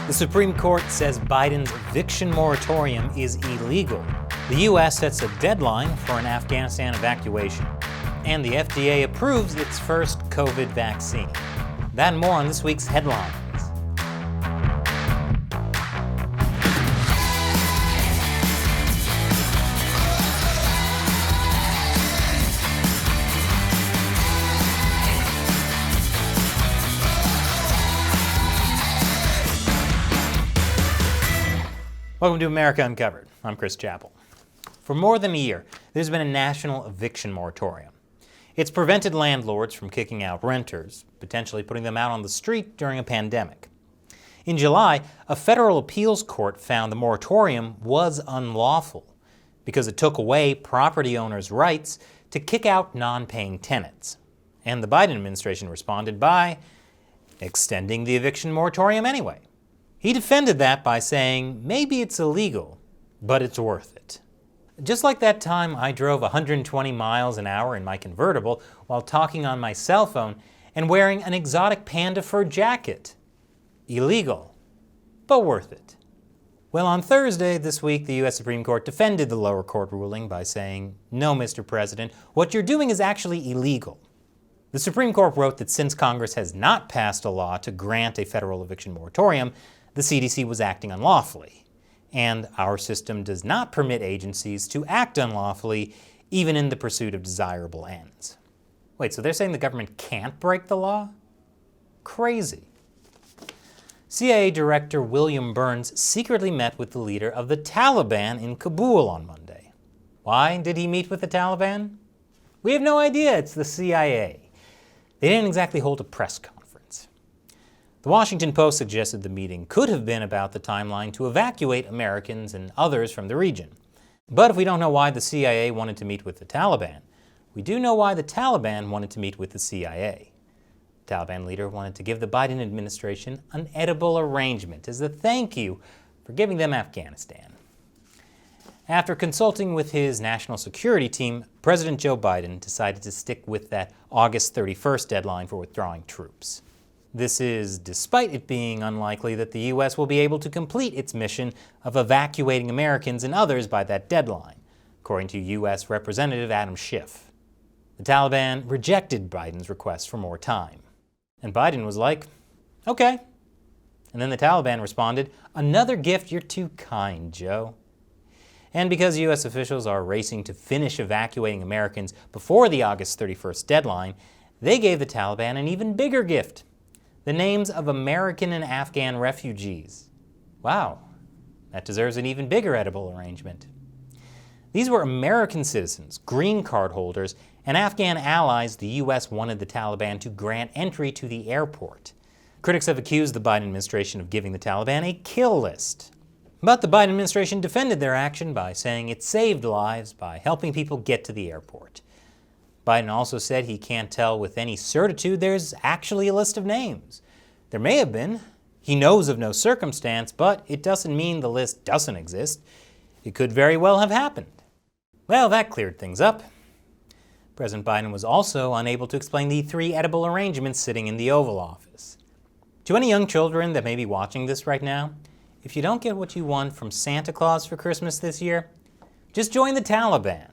The Supreme Court says Biden's eviction moratorium is illegal. The U.S. sets a deadline for an Afghanistan evacuation. And the FDA approves its first COVID vaccine. That and more on this week's headlines. Welcome to America Uncovered. I'm Chris Chappell. For more than a year, there's been a national eviction moratorium. It's prevented landlords from kicking out renters, potentially putting them out on the street during a pandemic. In July, a federal appeals court found the moratorium was unlawful because it took away property owners' rights to kick out non-paying tenants. And the Biden administration responded by extending the eviction moratorium anyway. He defended that by saying, maybe it's illegal, but it's worth it. Just like that time I drove 120 miles an hour in my convertible while talking on my cell phone and wearing an exotic panda fur jacket. Illegal, but worth it. Well, on Thursday this week, the U.S. Supreme Court defended the lower court ruling by saying, no, Mr. President, what you're doing is actually illegal. The Supreme Court wrote that since Congress has not passed a law to grant a federal eviction moratorium, the CDC was acting unlawfully, and our system does not permit agencies to act unlawfully even in the pursuit of desirable ends. Wait, so they're saying the government can't break the law? Crazy. CIA Director William Burns secretly met with the leader of the Taliban in Kabul on Monday. Why did he meet with the Taliban? We have no idea, it's the CIA. They didn't exactly hold a press conference. The Washington Post suggested the meeting could have been about the timeline to evacuate Americans and others from the region. But if we don't know why the CIA wanted to meet with the Taliban, we do know why the Taliban wanted to meet with the CIA. The Taliban leader wanted to give the Biden administration an edible arrangement as a thank you for giving them Afghanistan. After consulting with his national security team, President Joe Biden decided to stick with that August 31st deadline for withdrawing troops. This is despite it being unlikely that the U.S. will be able to complete its mission of evacuating Americans and others by that deadline, according to U.S. Representative Adam Schiff. The Taliban rejected Biden's request for more time. And Biden was like, okay. And then the Taliban responded, another gift, you're too kind, Joe. And because U.S. officials are racing to finish evacuating Americans before the August 31st deadline, they gave the Taliban an even bigger gift. The names of American and Afghan refugees. Wow, that deserves an even bigger edible arrangement. These were American citizens, green card holders, and Afghan allies the U.S. wanted the Taliban to grant entry to the airport. Critics have accused the Biden administration of giving the Taliban a kill list. But the Biden administration defended their action by saying it saved lives by helping people get to the airport. Biden also said he can't tell with any certitude there's actually a list of names. There may have been. He knows of no circumstance, but it doesn't mean the list doesn't exist. It could very well have happened. Well, that cleared things up. President Biden was also unable to explain the 3 edible arrangements sitting in the Oval Office. To any young children that may be watching this right now, if you don't get what you want from Santa Claus for Christmas this year, just join the Taliban.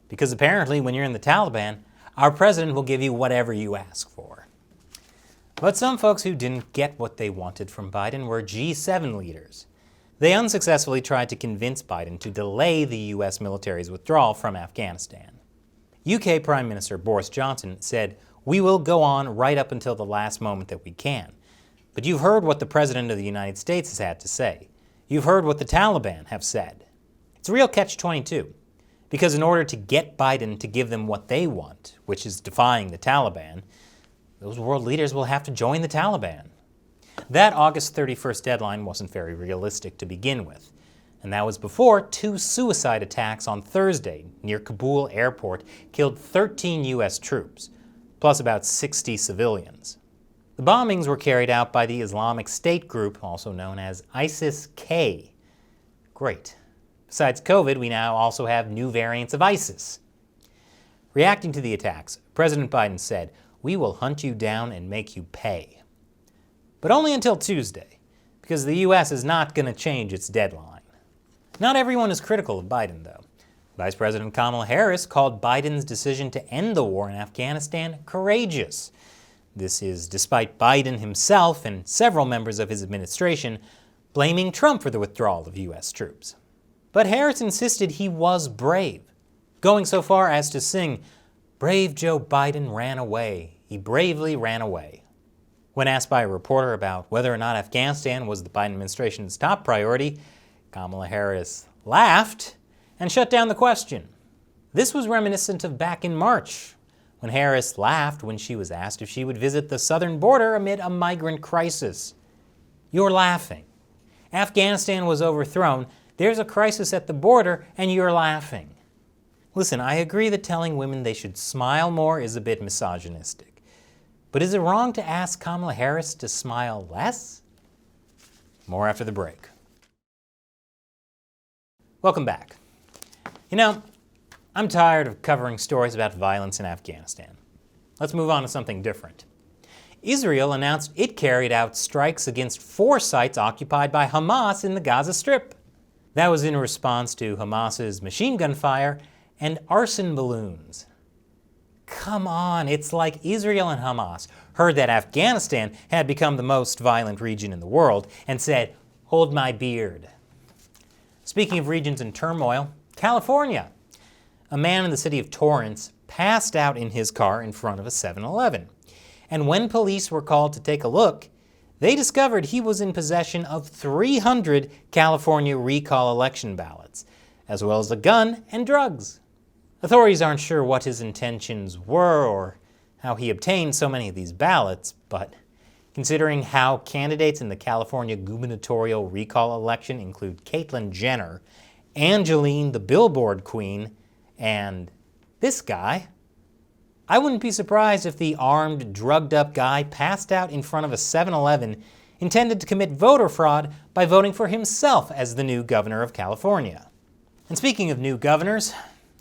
Because apparently when you're in the Taliban, our president will give you whatever you ask for. But some folks who didn't get what they wanted from Biden were G7 leaders. They unsuccessfully tried to convince Biden to delay the U.S. military's withdrawal from Afghanistan. UK Prime Minister Boris Johnson said, we will go on right up until the last moment that we can. But you've heard what the President of the United States has had to say. You've heard what the Taliban have said. It's a real catch-22. Because in order to get Biden to give them what they want, which is defying the Taliban, those world leaders will have to join the Taliban. That August 31st deadline wasn't very realistic to begin with, and that was before 2 suicide attacks on Thursday near Kabul airport killed 13 U.S. troops, plus about 60 civilians. The bombings were carried out by the Islamic State group, also known as ISIS-K. Great. Besides COVID, we now also have new variants of ISIS. Reacting to the attacks, President Biden said, we will hunt you down and make you pay. But only until Tuesday. because the U.S. is not going to change its deadline. Not everyone is critical of Biden, though. Vice President Kamala Harris called Biden's decision to end the war in Afghanistan courageous. This is despite Biden himself and several members of his administration blaming Trump for the withdrawal of U.S. troops. But Harris insisted he was brave, going so far as to sing, "Brave Joe Biden ran away. He bravely ran away." When asked by a reporter about whether or not Afghanistan was the Biden administration's top priority, Kamala Harris laughed and shut down the question. This was reminiscent of back in March, when Harris laughed when she was asked if she would visit the southern border amid a migrant crisis. You're laughing. Afghanistan was overthrown. There's a crisis at the border, and you're laughing. Listen, I agree that telling women they should smile more is a bit misogynistic. But is it wrong to ask Kamala Harris to smile less? More after the break. Welcome back. You know, I'm tired of covering stories about violence in Afghanistan. Let's move on to something different. Israel announced it carried out strikes against 4 sites occupied by Hamas in the Gaza Strip. That was in response to Hamas's machine gun fire and arson balloons. Come on, it's like Israel and Hamas heard that Afghanistan had become the most violent region in the world and said, "Hold my beard." Speaking of regions in turmoil, California. A man in the city of Torrance passed out in his car in front of a 7-Eleven. And when police were called to take a look, they discovered he was in possession of 300 California recall election ballots, as well as a gun and drugs. Authorities aren't sure what his intentions were or how he obtained so many of these ballots, but considering how candidates in the California gubernatorial recall election include Caitlyn Jenner, Angeline the Billboard Queen, and this guy, I wouldn't be surprised if the armed, drugged-up guy passed out in front of a 7-Eleven intended to commit voter fraud by voting for himself as the new governor of California. And speaking of new governors,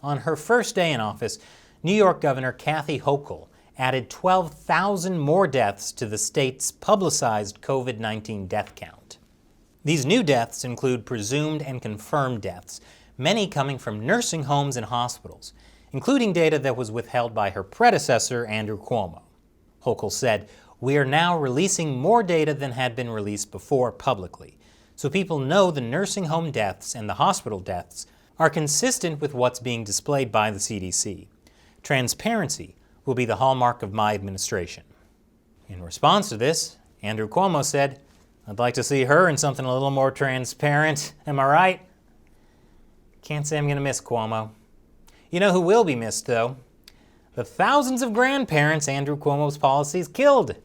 on her first day in office, New York Governor Kathy Hochul added 12,000 more deaths to the state's publicized COVID-19 death count. These new deaths include presumed and confirmed deaths, many coming from nursing homes and hospitals, including data that was withheld by her predecessor, Andrew Cuomo. Hochul said, "We are now releasing more data than had been released before publicly, so people know the nursing home deaths and the hospital deaths are consistent with what's being displayed by the CDC. Transparency will be the hallmark of my administration." In response to this, Andrew Cuomo said, "I'd like to see her in something a little more transparent. Am I right?" Can't say I'm going to miss Cuomo. You know who will be missed, though? The thousands of grandparents Andrew Cuomo's policies killed.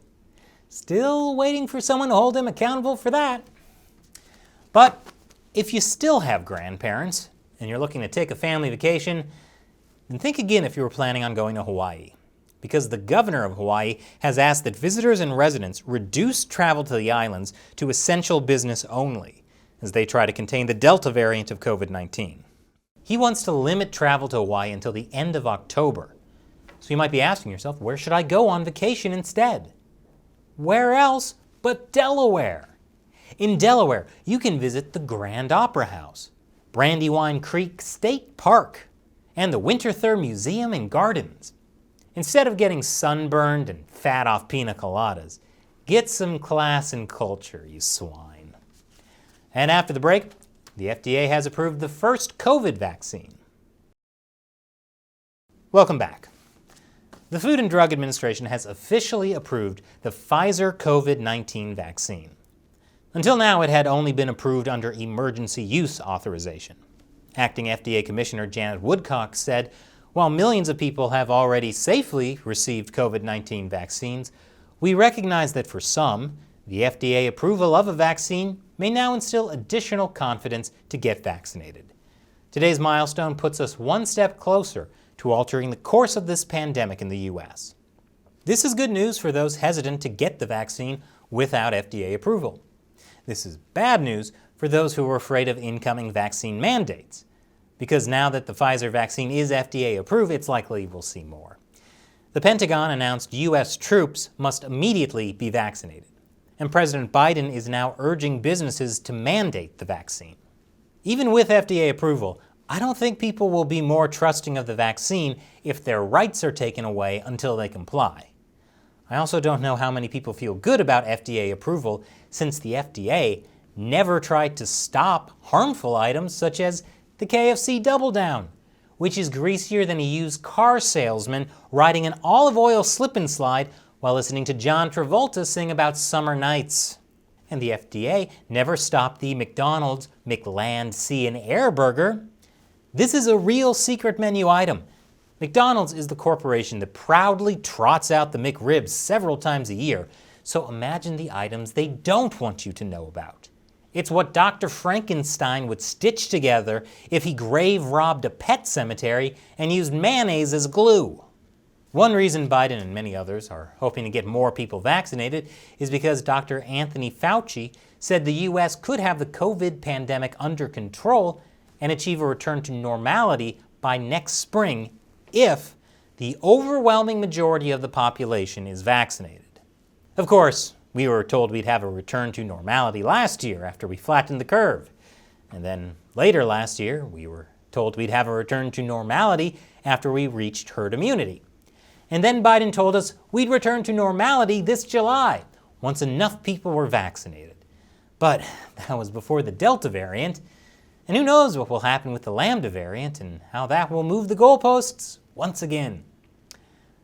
Still waiting for someone to hold him accountable for that. But if you still have grandparents and you're looking to take a family vacation, then think again if you were planning on going to Hawaii. Because the governor of Hawaii has asked that visitors and residents reduce travel to the islands to essential business only, as they try to contain the Delta variant of COVID-19. He wants to limit travel to Hawaii until the end of October. So you might be asking yourself, where should I go on vacation instead? Where else but Delaware? In Delaware, you can visit the Grand Opera House, Brandywine Creek State Park, and the Winterthur Museum and Gardens. Instead of getting sunburned and fat off pina coladas, get some class and culture, you swine. And after the break, the FDA has approved the first COVID vaccine. Welcome back. The Food and Drug Administration has officially approved the Pfizer COVID-19 vaccine. Until now, it had only been approved under emergency use authorization. Acting FDA Commissioner Janet Woodcock said, while millions of people have already safely received COVID-19 vaccines, we recognize that for some, the FDA approval of a vaccine may now instill additional confidence to get vaccinated. Today's milestone puts us one step closer to altering the course of this pandemic in the U.S. This is good news for those hesitant to get the vaccine without FDA approval. This is bad news for those who are afraid of incoming vaccine mandates, because now that the Pfizer vaccine is FDA approved, it's likely we'll see more. The Pentagon announced U.S. troops must immediately be vaccinated. and President Biden is now urging businesses to mandate the vaccine. Even with FDA approval, I don't think people will be more trusting of the vaccine if their rights are taken away until they comply. I also don't know how many people feel good about FDA approval, since the FDA never tried to stop harmful items such as the KFC Double Down, which is greasier than a used car salesman riding an olive oil slip and slide while listening to John Travolta sing about summer nights. And the FDA never stopped the McDonald's McLand Sea and Air Burger. This is a real secret menu item. McDonald's is the corporation that proudly trots out the McRibs several times a year, so imagine the items they don't want you to know about. It's what Dr. Frankenstein would stitch together if he grave robbed a pet cemetery and used mayonnaise as glue. One reason Biden and many others are hoping to get more people vaccinated is because Dr. Anthony Fauci said the U.S. could have the COVID pandemic under control and achieve a return to normality by next spring if the overwhelming majority of the population is vaccinated. Of course, we were told we'd have a return to normality last year after we flattened the curve. And then later last year, we were told we'd have a return to normality after we reached herd immunity. And then Biden told us we'd return to normality this July, once enough people were vaccinated. But that was before the Delta variant. And who knows what will happen with the Lambda variant and how that will move the goalposts once again.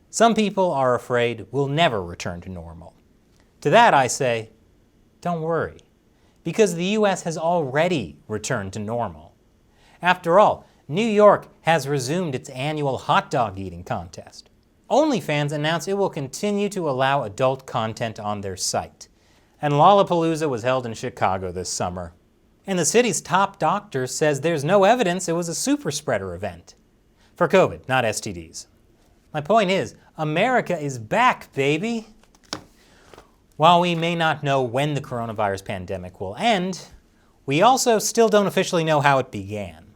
Some people are afraid we'll never return to normal. To that I say, don't worry, because the U.S. has already returned to normal. After all, New York has resumed its annual hot dog eating contest. OnlyFans announced it will continue to allow adult content on their site. And Lollapalooza was held in Chicago this summer. And the city's top doctor says there's no evidence it was a super spreader event. For COVID, not STDs. My point is, America is back, baby! While we may not know when the coronavirus pandemic will end, we also still don't officially know how it began.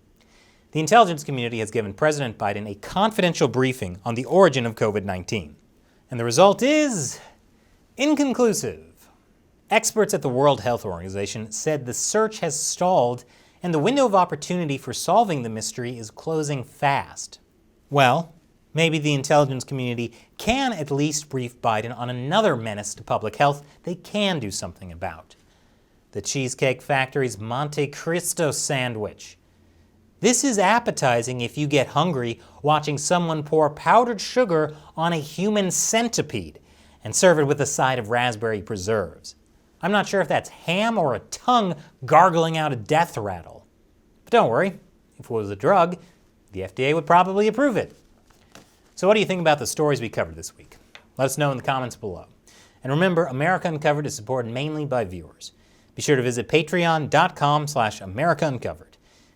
The intelligence community has given President Biden a confidential briefing on the origin of COVID-19. And the result is inconclusive. Experts at the World Health Organization said the search has stalled and the window of opportunity for solving the mystery is closing fast. Well, maybe the intelligence community can at least brief Biden on another menace to public health they can do something about. The Cheesecake Factory's Monte Cristo sandwich. This is appetizing if you get hungry watching someone pour powdered sugar on a human centipede and serve it with a side of raspberry preserves. I'm not sure if that's ham or a tongue gargling out a death rattle. But don't worry, if it was a drug, the FDA would probably approve it. So what do you think about the stories we covered this week? Let us know in the comments below. And remember, America Uncovered is supported mainly by viewers. Be sure to visit patreon.com/AmericaUncovered.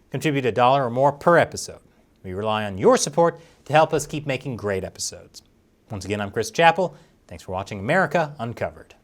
Contribute $1 or more per episode. We rely on your support to help us keep making great episodes. Once again, I'm Chris Chappell. Thanks for watching America Uncovered.